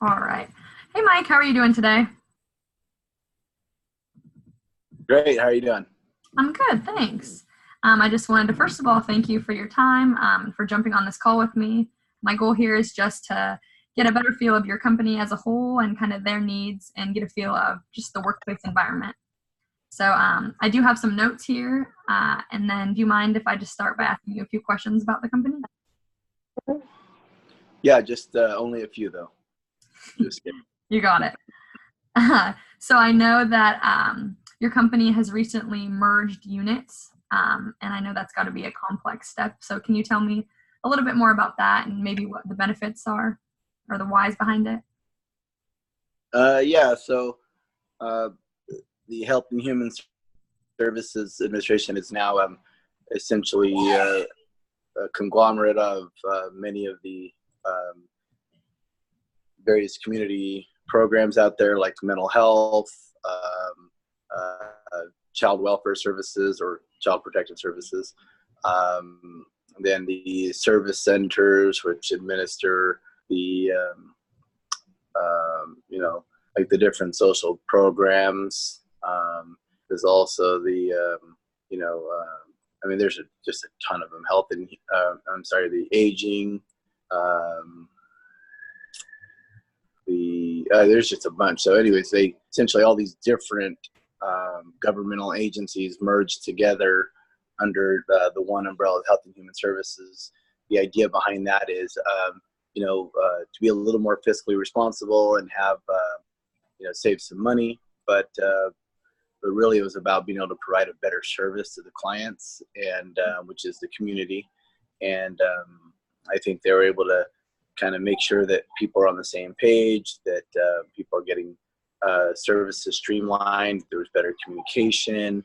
All right. Hey, Mike, how are you doing today? Great. How are you doing? I'm good, thanks. I just wanted to, first of all, thank you for your time, for jumping on this call with me. My goal here is just to get a better feel of your company as a whole and kind of their needs and get a feel of just the workplace environment. So I do have some notes here. And then do you mind if I just start by asking you a few questions about the company? Yeah, just only a few though. Just kidding. You got it. So I know that your company has recently merged units, and I know that's got to be a complex step. So can you tell me a little bit more about that and maybe what the benefits are or the whys behind it? Yeah. So uh, the Health and Human Services Administration is now essentially a conglomerate of many of the um, various community programs out there, like mental health, child welfare services, or child protective services. Um, then the service centers, which administer the like the different social programs. There's also the there's just a ton of them. Health and the aging. Um, there's just a bunch. So, anyways, they essentially all these different governmental agencies merged together under the one umbrella of Health and Human Services. The idea behind that is, to be a little more fiscally responsible and have, save some money, but really it was about being able to provide a better service to the clients and which is the community. And I think they were able to kind of make sure that people are on the same page, that people are getting services streamlined. There was better communication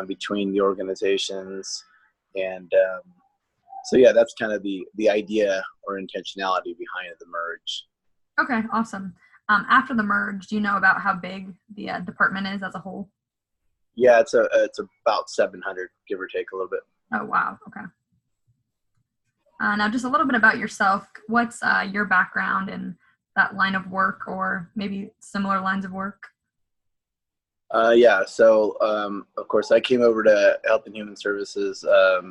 between the organizations. And so, yeah, that's kind of the idea or intentionality behind the merge. Okay, awesome. After the merge, do you know about how big the department is as a whole? Yeah, it's about 700, give or take a little bit. Oh, wow. Okay. Now, just a little bit about yourself. What's your background in that line of work or maybe similar lines of work? Yeah, so of course, I came over to Health and Human Services. As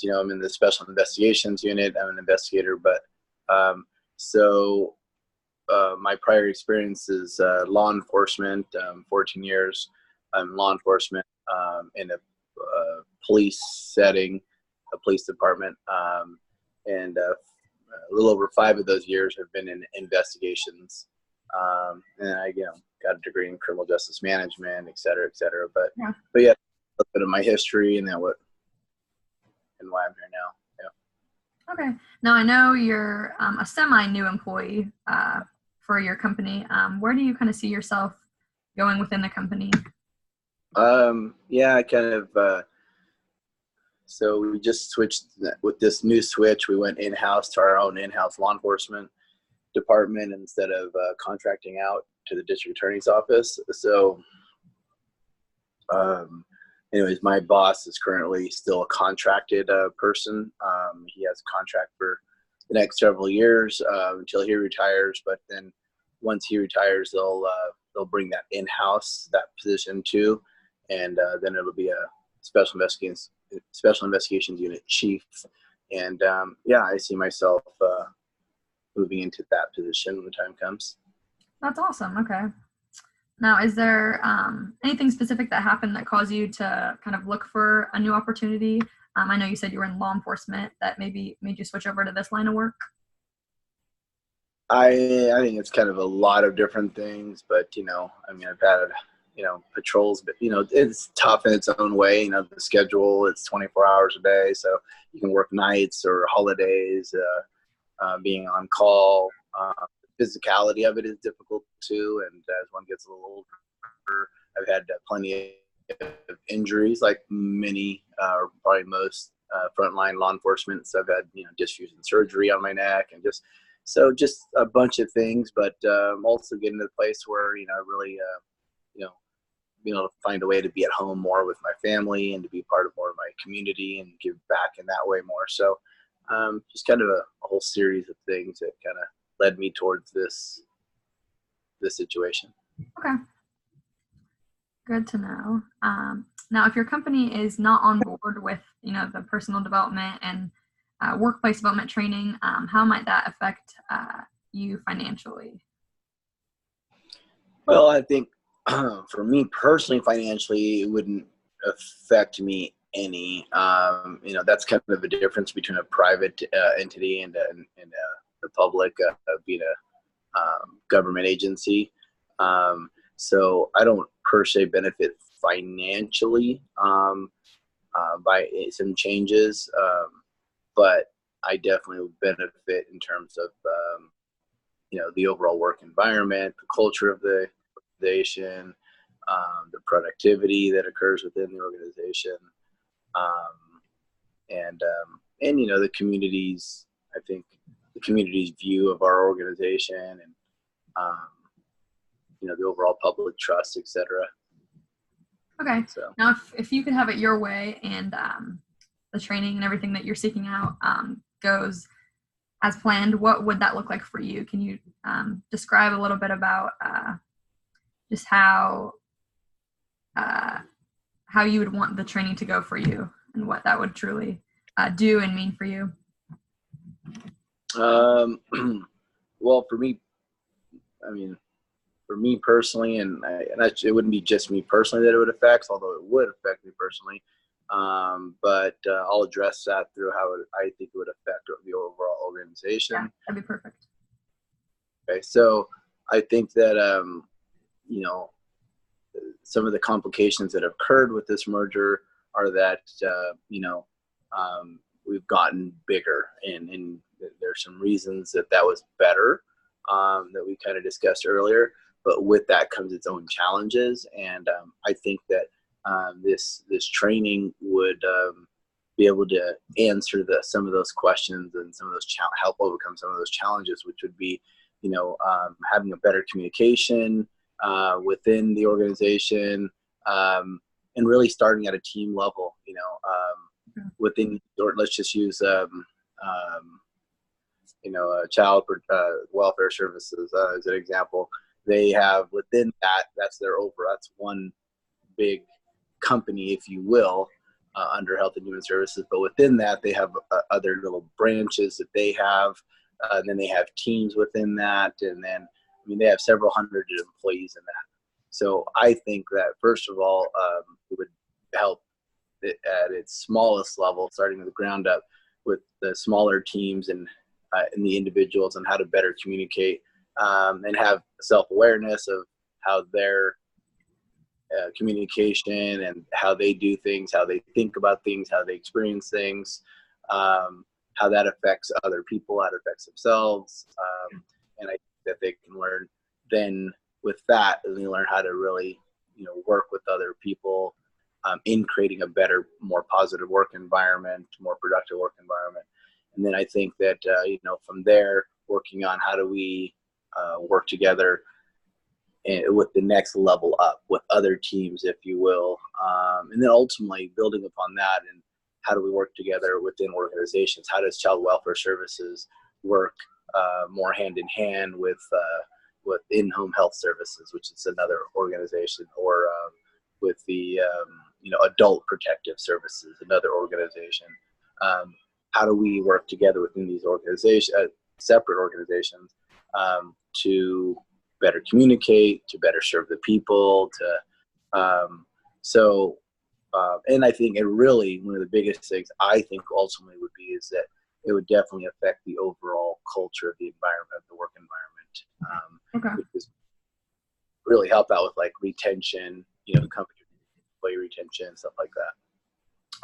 you know, I'm in the Special Investigations Unit. I'm an investigator, but my prior experience is law enforcement, 14 years law enforcement in a police setting, a police department, and a little over 5 of those years have been in investigations. And I, got a degree in criminal justice management, et cetera, et cetera. But yeah, a little bit of my history and why I'm here now. Yeah. Okay. Now I know you're a semi-new employee for your company. Where do you kind of see yourself going within the company? Yeah, I kind of. So we just switched with this new switch. We went in-house to our own in-house law enforcement department instead of contracting out to the district attorney's office. So, anyways, my boss is currently still a contracted person. He has a contract for the next several years until he retires. But then once he retires, they'll bring that in-house, that position too, and then it'll be a special investigations unit chief. And I see myself moving into that position when the time comes. That's awesome. Okay. Now, is there anything specific that happened that caused you to kind of look for a new opportunity? I know you said you were in law enforcement that maybe made you switch over to this line of work. I think it's kind of a lot of different things, but I've had patrols, but it's tough in its own way. The schedule, it's 24 hours a day, so you can work nights or holidays, being on call. Physicality of it is difficult too, and as one gets a little older, I've had plenty of injuries, like many, or probably most frontline law enforcement. So I've had disfusion surgery on my neck, and just a bunch of things. But also getting to the place where really being able to find a way to be at home more with my family and to be part of more of my community and give back in that way more. So just kind of a whole series of things that kind of led me towards this this situation. Okay. Good to know. Now, if your company is not on board with, the personal development and workplace development training, how might that affect you financially? Well, I think for me personally, financially, it wouldn't affect me any. That's kind of the difference between a private entity and the public, being a government agency. So I don't per se benefit financially by some changes, but I definitely would benefit in terms of the overall work environment, the culture of the organization, the productivity that occurs within the organization, um, and the community's, I think, the community's view of our organization, and um, the overall public trust, etc. Okay. So Now, if you could have it your way and the training and everything that you're seeking out goes as planned, what would that look like for you? Can you describe a little bit about just how you would want the training to go for you and what that would truly do and mean for you? well, for me, I mean, for me personally, it wouldn't be just me personally that it would affect, although it would affect me personally. But I'll address that through how I think it would affect the overall organization. Yeah, that'd be perfect. Okay, so I think that some of the complications that have occurred with this merger are that we've gotten bigger, and there's some reasons that was better, that we kind of discussed earlier. But with that comes its own challenges, and I think that this training would be able to answer some of those questions and some of those help overcome some of those challenges, which would be, having a better communication within the organization, and really starting at a team level. Within, or let's just use child welfare services as an example. They have within that's one big company, if you will, under Health and Human Services. But within that, they have other little branches that they have, and then they have teams within that, and then they have several hundred employees in that. So I think that first of all, it would help at its smallest level, starting with the ground up, with the smaller teams and the individuals, and how to better communicate, and have self-awareness of how their communication and how they do things, how they think about things, how they experience things, how that affects other people, how it affects themselves. And I think that they can learn then with that, and they learn how to really, work with other people in creating a better, more positive work environment, more productive work environment. And then I think that, from there, working on how do we work together with the next level up with other teams, if you will. And then ultimately building upon that, and how do we work together within organizations? How does child welfare services work more hand in hand with in-home health services, which is another organization, or with the adult protective services, another organization. How do we work together within these separate organizations, to better communicate, to better serve the people, and I think it really, one of the biggest things I think ultimately would be is that it would definitely affect the overall culture of the environment, of the work environment, which is really help out with like retention, company employee retention, stuff like that.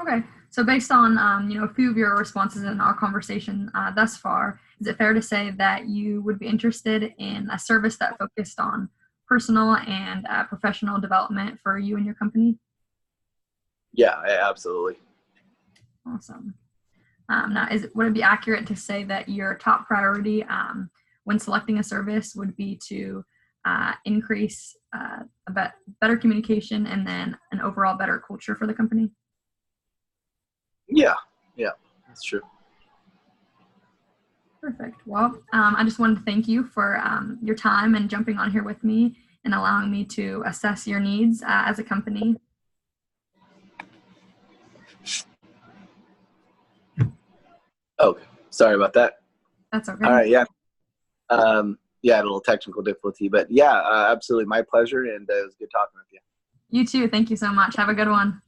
Okay, so based on a few of your responses in our conversation thus far, is it fair to say that you would be interested in a service that focused on personal and professional development for you and your company? Yeah, absolutely. Awesome. Now, would it be accurate to say that your top priority when selecting a service would be to increase better communication and then an overall better culture for the company? Yeah, that's true. Perfect. Well, I just wanted to thank you for your time and jumping on here with me and allowing me to assess your needs as a company. Oh, sorry about that. That's All okay. right, yeah. Yeah, a little technical difficulty, but yeah, absolutely my pleasure, and it was good talking with you. You too. Thank you so much. Have a good one.